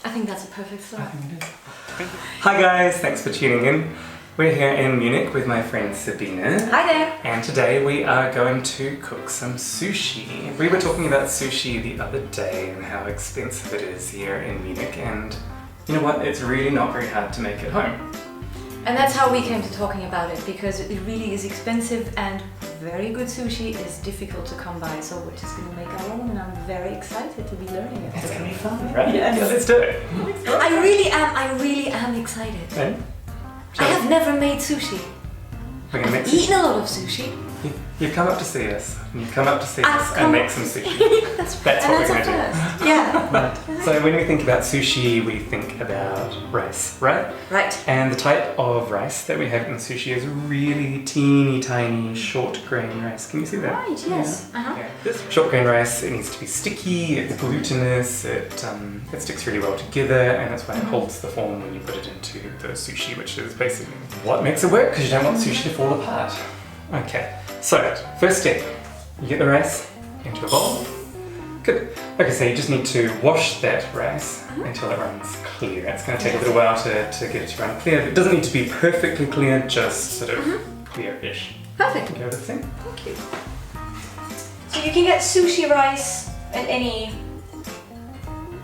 I think that's a perfect start. I think it is. Hi guys, thanks for tuning in. We're here in Munich with my friend Sabine. Hi there. And today we are going to cook some sushi. We were talking about sushi the other day and how expensive it is here in Munich, and you know what, it's really not very hard to make at home. And that's how we came to talking about it, because it really is expensive and very good sushi is difficult to come by, so we're just going to make our own and I'm very excited to be learning it. It's going to be fun, right? Yes. Yeah, let's do it. I really am excited. And I have never made sushi. we're going to make I've eaten a lot of sushi. You've come up to see us. You've come up to see us and make some sushi. That's what we're going to do. Yeah. Right. So when we think about sushi, we think about rice, right? Right. And the type of rice that we have in sushi is really teeny tiny short grain rice. Can you see that? Right, yes. Yeah. Yeah. This short grain rice, it needs to be sticky, it's glutinous, it sticks really well together, and that's why it holds the form when you put it into the sushi, which is basically what makes it work, because you don't want sushi to fall apart. Okay, so first step, you get the rice into a bowl. Good. Okay, so you just need to wash that rice until it runs clear. It's going to take a little while to get it to run clear. It doesn't need to be perfectly clear, just sort of clear-ish. Perfect. Okay, that's it. Thank you. So you can get sushi rice at any...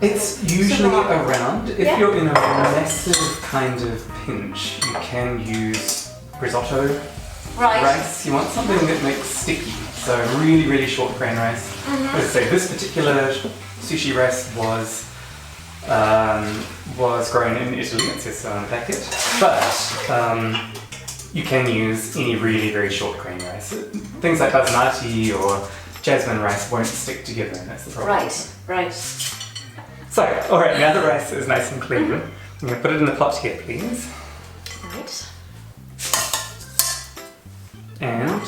It's usually around. If you're in a massive kind of pinch, you can use risotto rice. You want something that makes sticky. So really, really short grain rice. As I say, this particular sushi rice was grown in Italy. It says so on the packet. But you can use any really very short grain rice. Things like basmati or jasmine rice won't stick together, and that's the problem. Right. So, all right, now the rice is nice and clean. I'm going to put it in the pot here, please. Right. And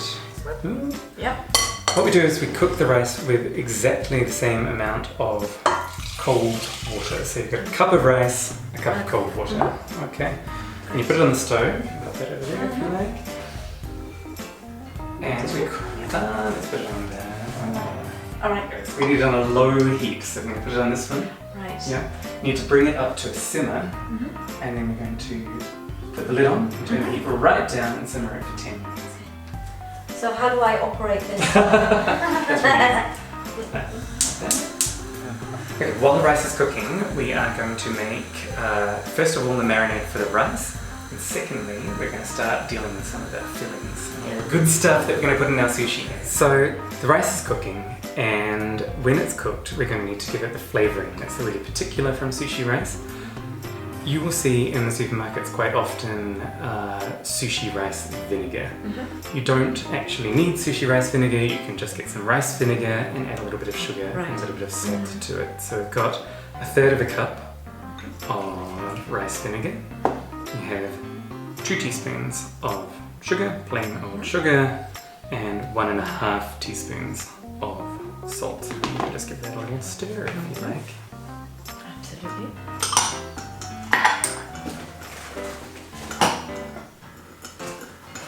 what we do is we cook the rice with exactly the same amount of cold water. So you've got a cup of rice, a cup of cold water. Okay. And you put it on the stove. You can put that over there if you like. And we let's put it on there. Alright. So we need it on a low heat. So we're going to put it on this one. Right. Yeah. You need to bring it up to a simmer, and then we're going to put the lid on and turn the heat right down and simmer it for 10 minutes. So how do I operate this? Okay, while the rice is cooking, we are going to make, first of all, the marinade for the rice, and secondly, we're going to start dealing with some of the fillings and all the good stuff that we're going to put in our sushi. So the rice is cooking, and when it's cooked, we're going to need to give it the flavouring that's really particular from sushi rice. You will see in the supermarkets quite often sushi rice vinegar. You don't actually need sushi rice vinegar, you can just get some rice vinegar and add a little bit of sugar and a little bit of salt to it. So we've got 1/3 cup of rice vinegar. You have 2 teaspoons of sugar, plain old sugar, and 1.5 teaspoons of salt. You can just give that a little stir if you like. Absolutely.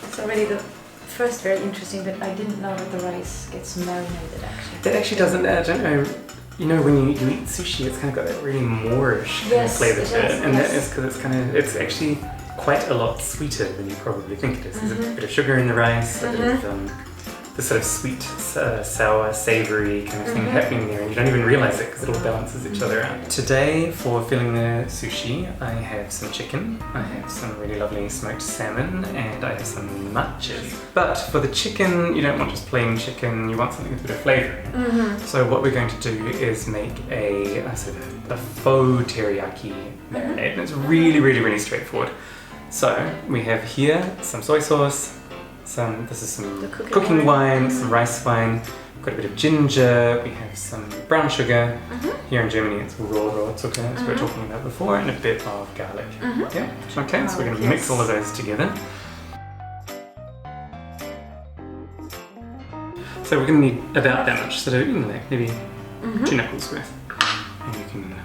It's already the first very interesting that I didn't know that the rice gets marinated actually. That actually doesn't, I don't know, you know when you eat sushi it's kind of got that really Moorish kind of flavour to it, and that is because it's actually quite a lot sweeter than you probably think it is. There's a bit of sugar in the rice, a bit of the sort of sweet, sour, savoury kind of thing happening there, and you don't even realise it because it all balances each other out. Today, for filling the sushi, I have some chicken, I have some really lovely smoked salmon, and I have some matches. But for the chicken, you don't want just plain chicken, you want something with a bit of flavouring. So what we're going to do is make a sort of a faux teriyaki marinade, and it's really, really, really straightforward. So we have here some soy sauce, this is some cooking wine, some rice wine, we've got a bit of ginger, we have some brown sugar. Here in Germany it's raw zucker, as we were talking about before, and a bit of garlic. Yeah, okay, so we're going to mix all of those together. So we're going to need about that much, so like maybe 2 knuckles worth. And you can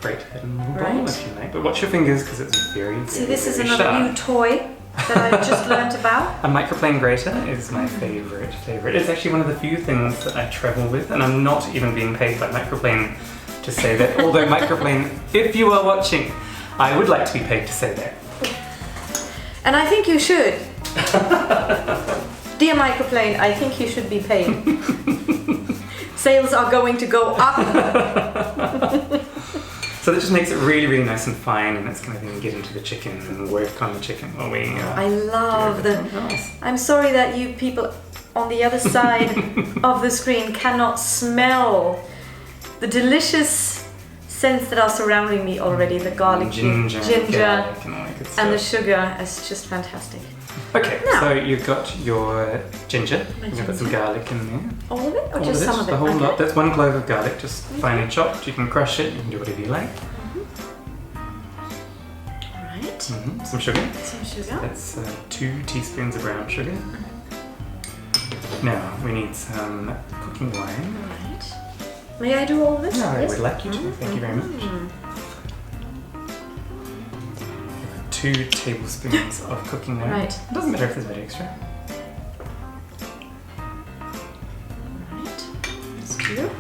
grate that in a little bowl if you like, but watch your fingers because it's very, very, See, this is very another sharp. new toy that I just learned about. A Microplane Grater is my favourite. It's actually one of the few things that I travel with, and I'm not even being paid by Microplane to say that. Although Microplane, if you are watching, I would like to be paid to say that. And I think you should. Dear Microplane, I think you should be paid. Sales are going to go up. So that just makes it really, really nice and fine, and it's going to then get into the chicken and work on the chicken while we. I love the. I'm sorry that you people on the other side of the screen cannot smell the delicious scents that are surrounding me already. The garlic, ginger, garlic and the sugar is just fantastic. Okay, so you've got your ginger. You've got some garlic in there. All of it, or all just of it, some of it? The whole lot. That's 1 clove of garlic, just finely chopped. You can crush it. You can do whatever you like. All right. Some sugar. Some sugar. So that's 2 teaspoons of brown sugar. Now we need some cooking wine. All right. May I do all of this? No, I Yes. would like you to. Thank you very much. 2 tablespoons of cooking wine. Right. It doesn't matter if there's a bit extra. Right. That's cute.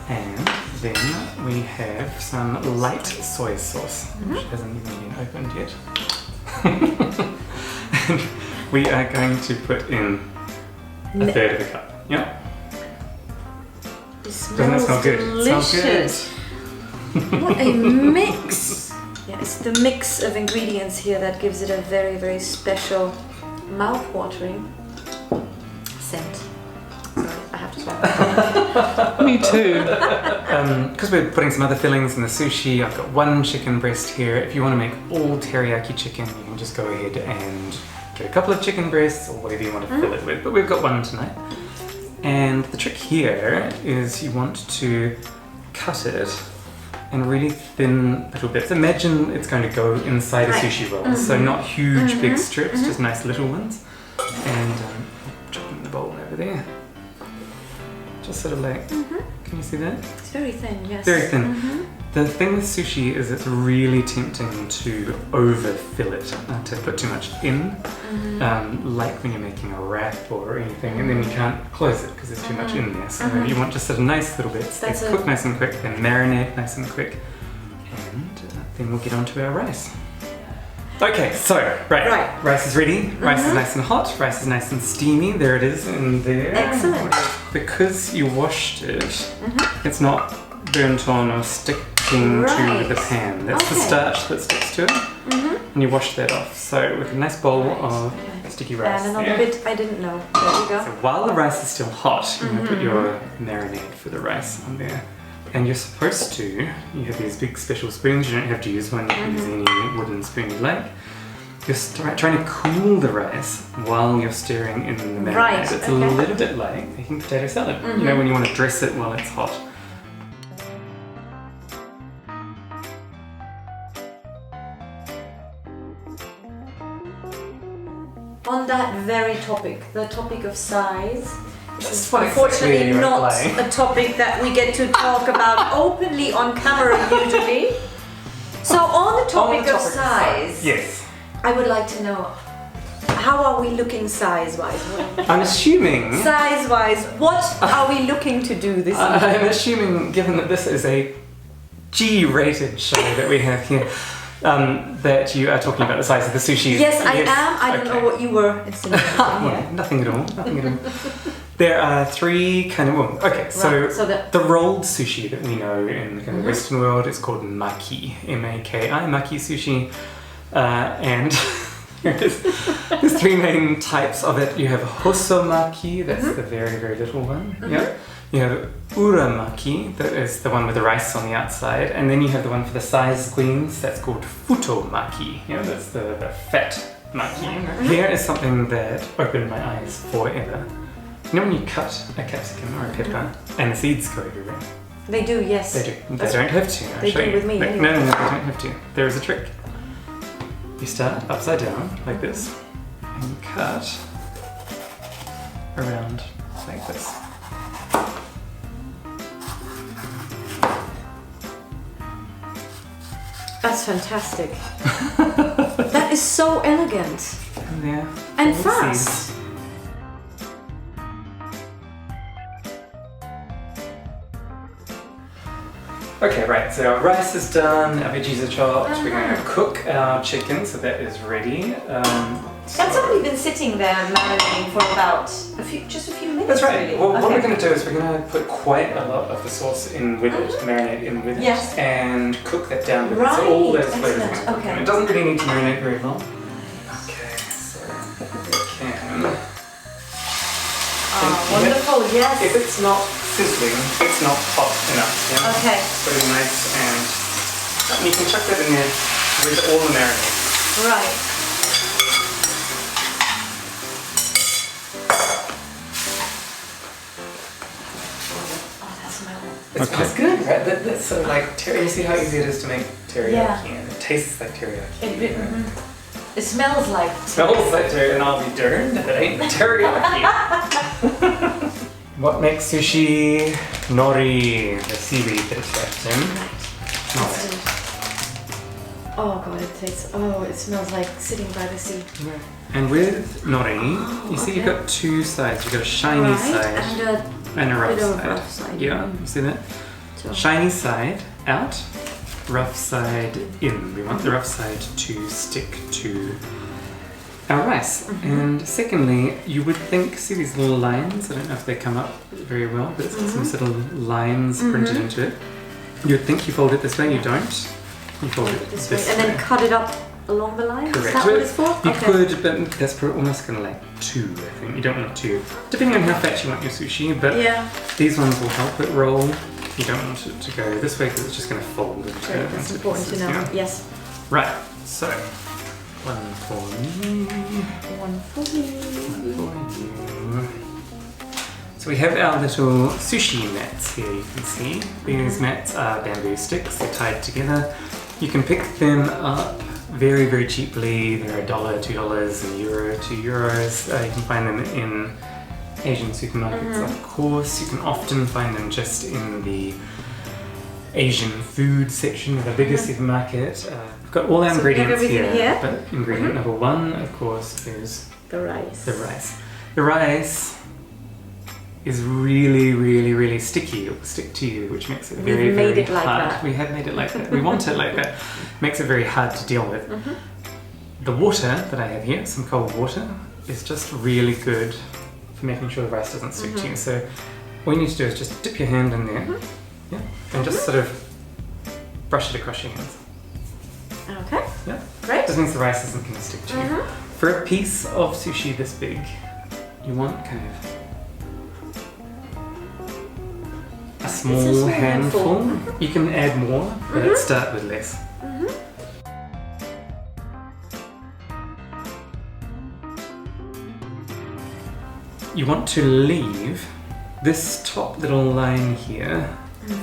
And then we have some light soy sauce, which hasn't even been opened yet. And we are going to put in a third of a cup. Yeah. Doesn't that smell good? Delicious. What a mix! Yeah, it's the mix of ingredients here that gives it a very, very special, mouth-watering scent. Sorry, I have to swallow. Me too. Because we're putting some other fillings in the sushi, I've got 1 chicken breast here. If you want to make all teriyaki chicken, you can just go ahead and get a couple of chicken breasts or whatever you want to fill it with. But we've got 1 tonight. And the trick here is you want to cut it in really thin little bits. Imagine it's going to go inside a sushi roll, so not huge big strips, just nice little ones. And drop in the bowl over there. Just sort of like, can you see that? It's very thin, yes. Very thin. The thing with sushi is it's really tempting to overfill it, to put too much in, like when you're making a wrap or anything, and then you can't close it because there's too much in there. So you want just sort of nice little bits. They cook nice and quick, then marinate nice and quick, and then we'll get onto our rice. Okay, so, rice is ready, rice is nice and hot, rice is nice and steamy, there it is in there. Excellent. Because you washed it, it's not burnt on or sticking to the pan. That's the starch that sticks to it, and you wash that off. So with a nice bowl of sticky rice and another bit I didn't know. There you go. So while the rice is still hot, you're going to put your marinade for the rice on there. And you're supposed to, you have these big special spoons, you don't have to use one, you can use any wooden spoon you like. You're trying to cool the rice while you're stirring in the marinade. It's a little bit like making potato salad, you know, when you want to dress it while it's hot. On that very topic, the topic of size, That's unfortunately not a topic that we get to talk about openly on camera usually. So on the topic of size, yes, I would like to know, how are we looking size-wise? I'm assuming... Size-wise, what are we looking to do this evening? I'm assuming, given that this is a G-rated show that we have here, that you are talking about the size of the sushi. Yes, I am. I don't know what you were insinuating. Well, nothing at all. Nothing at all. There are 3 kind of... Well, okay, so the rolled sushi that we know in the kind of Western world is called maki. M-A-K-I, maki sushi. And there's 3 main types of it. You have hosomaki, that's the very, very little one. Yeah. You have uramaki, that is the one with the rice on the outside, and then you have the one for the size queens, that's called futomaki. Yeah, that's the fat maki. Here is something that opened my eyes forever. You know when you cut a capsicum or a pepper and the seeds go everywhere? They do, yes. They do. They don't have to. They do with me. No, they don't have to. There is a trick. You start upside down, like this, and you cut around like this. That's fantastic. That is so elegant. And there. And fast. Okay, right, so our rice is done, our veggies are chopped, we're going to cook our chicken, so that is ready. That's only been sitting there marinating for about just a few minutes. That's right. Really. Well, okay. what we're going to do is we're going to put quite a lot of the sauce in with it, marinate in with it, and cook that down with it. So all those flavors are going to cook in. It doesn't really need to marinate very long. Okay, so we can. Wonderful, yes. If it's not sizzling, it's not hot enough. Yeah? Okay. Put it nice and you can chuck that in there with all the marinade. Right. It smells good, right? That's sort of like teriyaki. You see how easy it is to make teriyaki, and it tastes like teriyaki. It smells like. Smells like teriyaki, and I'll be darned if it ain't teriyaki. What makes sushi? Nori, the seaweed that's left in. Right. Oh god, it tastes. Oh, it smells like sitting by the sea. Yeah. And with nori, you see you've got two sides. You've got a shiny side and a rough side. Yeah, you see that? So. Shiny side out, rough side in. We want the rough side to stick to our rice. And secondly, you would think, see these little lines? I don't know if they come up very well, but it's got some sort of lines printed into it. You'd think you fold it this way, you don't. You fold it this way. And then cut it up along the line? Correct. Is that what it's for? You could, but that's almost kind of like two, I think. You don't want two, depending on how fat you want your sushi, but these ones will help it roll. You don't want it to go this way because it's just going to fold into Great, that's important to know. Yes. Right, so one for me. One for me. One for you. So we have our little sushi mats here, you can see. These mats are bamboo sticks, they're tied together. You can pick them up very, very cheaply. They're $1, $2, €1, €2. You can find them in Asian supermarkets, of course. You can often find them just in the Asian food section of a bigger supermarket. We've got all our ingredients here, but ingredient number one, of course, is the rice. The rice. The rice is really, really, really sticky. It will stick to you, which makes it very, very hard. Like we have made it like that. We want it like that. Makes it very hard to deal with. The water that I have here, some cold water, is just really good for making sure the rice doesn't stick to you. So all you need to do is just dip your hand in there, and just sort of brush it across your hands. Okay. Yeah. Great. That means the rice isn't going to stick to you. For a piece of sushi this big, you want kind of a small handful. You can add more, but start with less. You want to leave this top little line here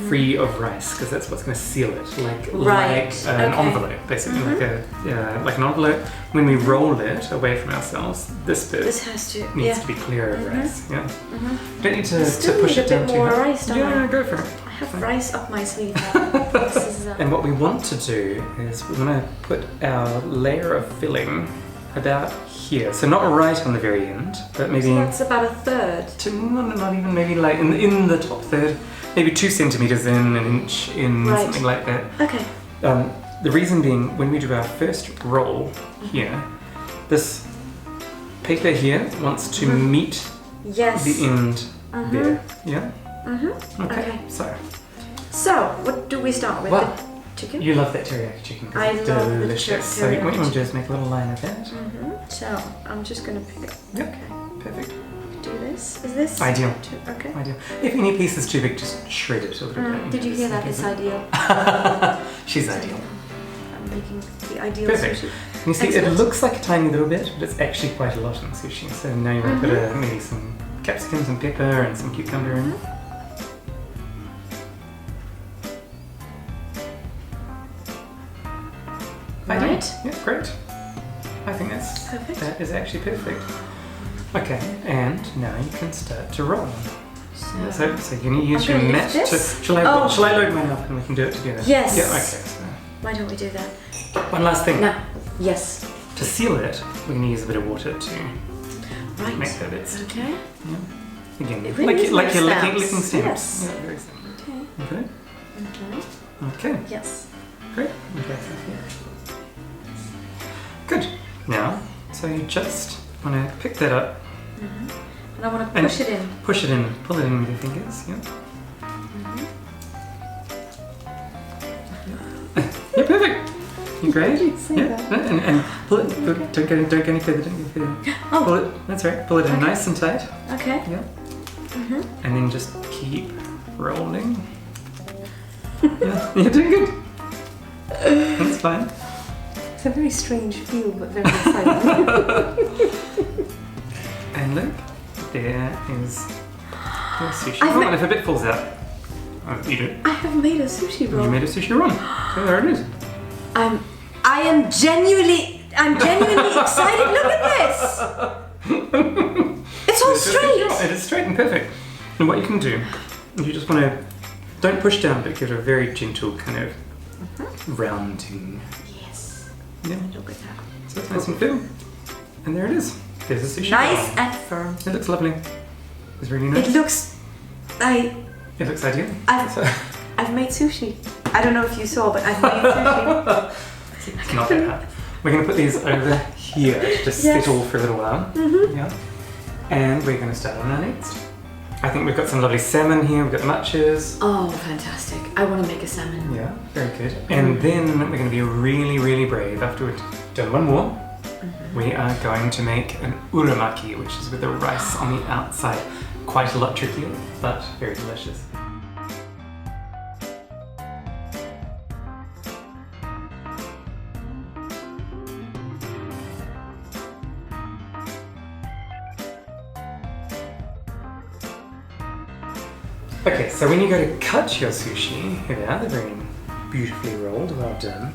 free of rice, because that's what's going to seal it, like an envelope, basically, like an envelope. When we roll it away from ourselves, this bit needs to be clear of rice. Yeah, don't need to push it down too hard. Rice, yeah, go for it. I have rice up my sleeve. And what we want to do is we want to put our layer of filling about here, so not right on the very end, but maybe. So that's about a third. Not even, maybe like in the top third. Maybe 2 centimeters in, an inch in, something like that. Okay. The reason being, when we do our first roll here, this paper here wants to meet the end there. Yeah? Okay. So, what do we start with? Well, the chicken? You love that teriyaki chicken because it's delicious. So what you want to do is make a little line of that. So, I'm just going to pick it. Yep. Okay. Perfect. Do this. Is this? Ideal. Okay. Ideal. If any piece is too big, just shred it a little bit. Did you hear that? It's ideal. She's ideal. I'm making the ideal Perfect. sushi. You see, it looks like a tiny little bit, but it's actually quite a lot in sushi. So now you want to put maybe some capsicum, some pepper, and some cucumber in. Right. Yeah, great. I think that's perfect. That is actually perfect. Okay, and now you can start to roll. So you can use your mat to. Shall I load mine up and we can do it together? Yes. Yeah. Okay. So. Why don't we do that? One last thing. No. Yes. To seal it, we're going to use a bit of water to make that bit sticky. Okay. Yeah. Again, it really like you're stamps. licking stamps. Yes. Yeah, very simple. Okay. Okay. Yes. Great. Okay. Good. Now, so you just want to pick that up. And I want to push it in. Push it in. Pull it in with your fingers. Yeah. You're perfect. You're great. Yeah. And pull it. Okay. Don't go any further. Don't go further. Oh. Pull it. That's right. Pull it in nice and tight. Okay. Yeah. And then just keep rolling. Yeah. You're doing good. That's fine. It's a very strange feel, but very exciting. And look, there is your sushi. I've And if a bit falls out, eat it. I have made a sushi roll. You made a sushi roll. So there it is. I'm genuinely excited. Look at this. It's all straight. It is straight and perfect. And what you can do, you just want to, don't push down, but give it a very gentle kind of rounding. Yes. Yeah. Look at that. So it's nice and firm. And there it is. There's a sushi Nice roll. and firm. It looks lovely. It's really nice. It looks. It looks ideal. I've made sushi. I don't know if you saw, but I've made sushi. It's not that hard. We're going to put these over here to just settle for a little while. Yeah. And we're going to start on our next. I think we've got some lovely salmon here. We've got matches. Oh, fantastic. I want to make a salmon. Yeah, very good. And then we're going to be really, really brave. After we've done one more, we are going to make an uramaki, which is with the rice on the outside. Quite a lot trickier, but very delicious. Okay, so when you go to cut your sushi, here they are, they're very beautifully rolled, well done.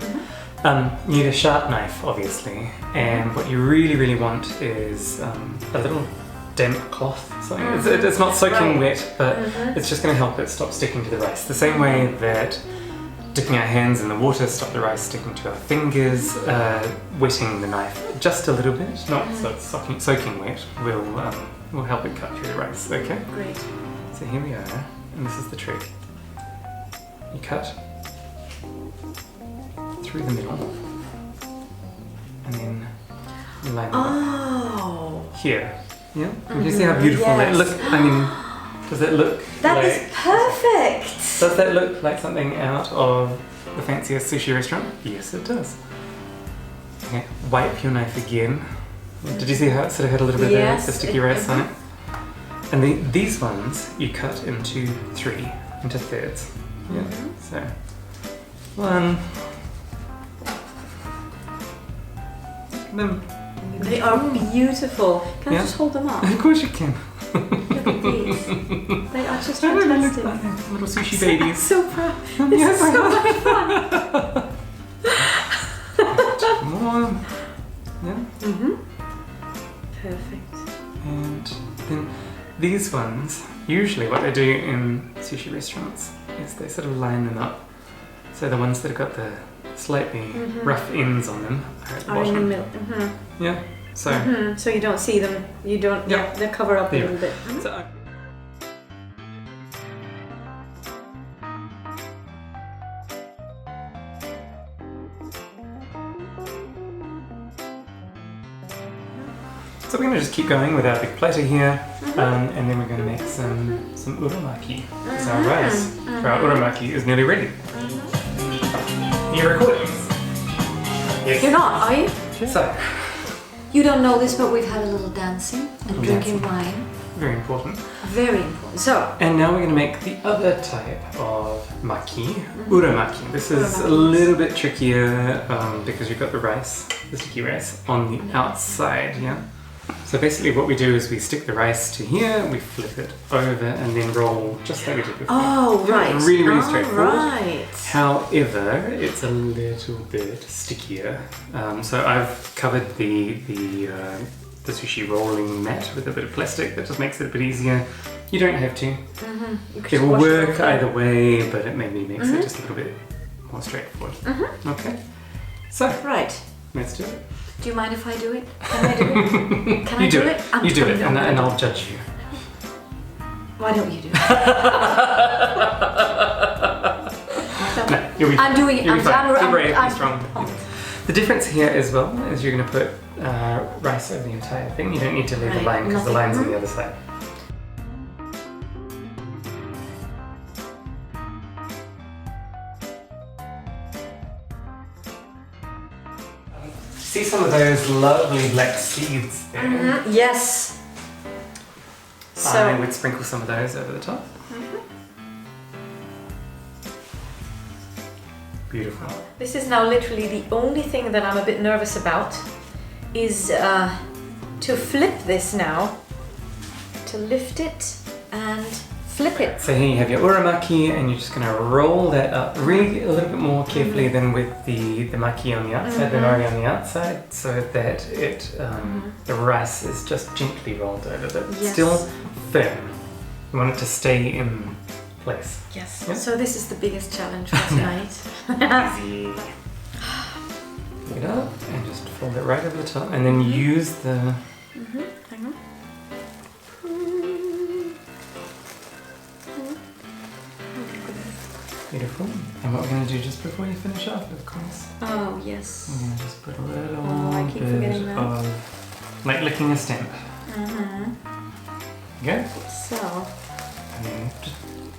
You need a sharp knife, obviously, and what you really, really want is a little damp cloth. It's not soaking wet, but it's just going to help it stop sticking to the rice. The same way that dipping our hands in the water stop the rice sticking to our fingers, wetting the knife just a little bit, not so it's soaking wet, will help it cut through the rice. Okay? Great. So here we are, and this is the trick. You cut through the middle, and then you line them up here. Yeah? And you see how beautiful they look? I mean, does it look That is perfect! Does that look like something out of the fanciest sushi restaurant? Yes, it does. Okay, wipe your knife again. Did you see how it sort of had a little bit of the sticky rice on it? And these ones you cut into thirds. Yeah. So, one. Them. They are beautiful. Can I just hold them up? Of course you can. Look at these. They are just They look fantastic. like little sushi babies. I'm so proud. This is so much fun. More. Yeah. Perfect. And then these ones, usually what they do in sushi restaurants is they sort of line them up. So the ones that have got the slightly rough ends on them are at the bottom. In the middle. Yeah. So. So you don't see them. You don't. Yeah. They cover up a little bit. So, So we're going to just keep going with our big platter here, and then we're going to make some uramaki. Because our rice for our uramaki is nearly ready. You're recording? Yes. You're not, are you? So, You don't know this, but we've had a little dancing and drinking wine. very important. Very important. So. And now we're going to make the other type of maki, uramaki. This is a little bit trickier because you've got the rice, the sticky rice, on the outside, yeah? So basically what we do is we stick the rice to here, we flip it over and then roll just like we did before. Oh, right. Really, really straightforward. Right. However, it's a little bit stickier. So I've covered the sushi rolling mat with a bit of plastic that just makes it a bit easier. You don't have to. It will work either way, but it maybe makes it just a little bit more straightforward. Okay. So, right. Let's do it. Do you mind if I do it? Can I do it? Can I do it? You do it, and I'm I'll judge you. Why don't you do it? No. You'll be I'm doing it. You'll be I'm fine. done. Be brave, I'm be strong. pumped. The difference here as well is you're going to put rice over the entire thing. You don't need to leave the line because the line's on the other side. See some of those lovely black seeds there? Yes. So I would sprinkle some of those over the top. Beautiful. this is now literally the only thing that I'm a bit nervous about is to flip this now, to lift it and flip it. So here you have your uramaki, and you're just going to roll that up really a little bit more carefully than with the maki on the outside, the nori on the outside, so that it the rice is just gently rolled over, but still firm. You want it to stay in place. Yes. Yeah. So this is the biggest challenge for tonight. Easy. Pick it up and just fold it right over the top, and then use the. Hang on. Beautiful. And what we're going to do just before you finish off, of course, Oh yes. we're going to just put a little I keep forgetting bit that. of, like licking a stamp. Okay. So. And then just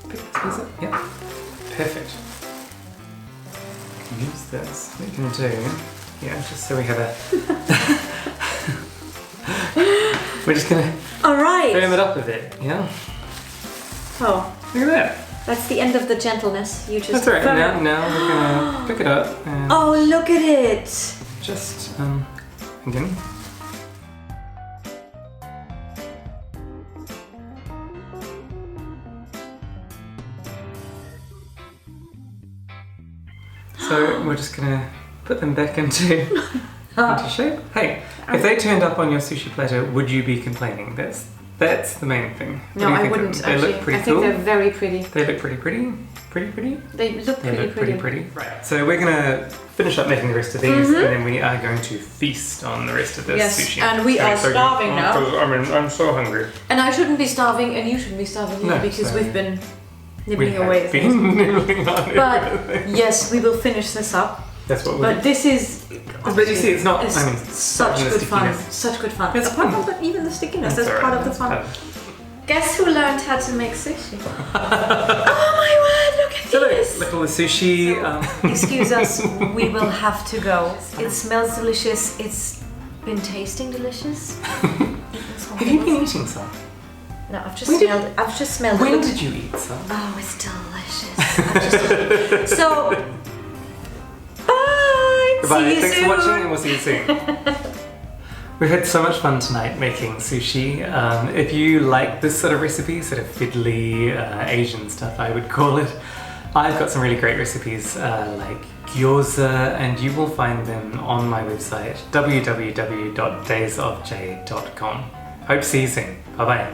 pick this piece up. Yep. Perfect. Use this. What you can do, just so we have a. We're just going to All right. firm it up a bit, yeah? Oh, Look at that. that's the end of the gentleness. You just. That's alright. firm- Now we're going to pick it up and Oh, look at it. just, again. So we're just gonna put them back into shape. Hey, if they turned up on your sushi platter, would you be complaining? That's the main thing. What No, do you I think? wouldn't They actually. look pretty I think cool. they're very pretty. They look pretty. They look They pretty look pretty pretty. Right. So we're gonna finish up making the rest of these, and then we are going to feast on the rest of this Yes, sushi. and we are starving now. I'm so hungry. And I shouldn't be starving, and you shouldn't be starving either, No, because so we've been We nibbling have away at things. been nibbling on But everything. yes, we will finish this up. That's what we're. But this is. But you see, it's not. It's I mean, such the good fun. stickiness. Such good fun. It's Apart fun. from even the stickiness, That's that's all part right, of the fun. that's Guess who learned how to make sushi? Oh my word! Look at So this. look, little sushi. Excuse us, we will have to go. It smells delicious. It's been tasting delicious. Have you been eating some? No, I've just When did- smelled. I've just smelled. When it. did you eat some? Oh, it's delicious. I've just- so, bye. Goodbye. See you Thanks soon. for watching, and we'll see you soon. We've had so much fun tonight making sushi. If you like this sort of recipe, sort of fiddly Asian stuff, I would call it, I've got some really great recipes like gyoza, and you will find them on my website, www.daysofj.com. Hope to see you soon. Bye bye.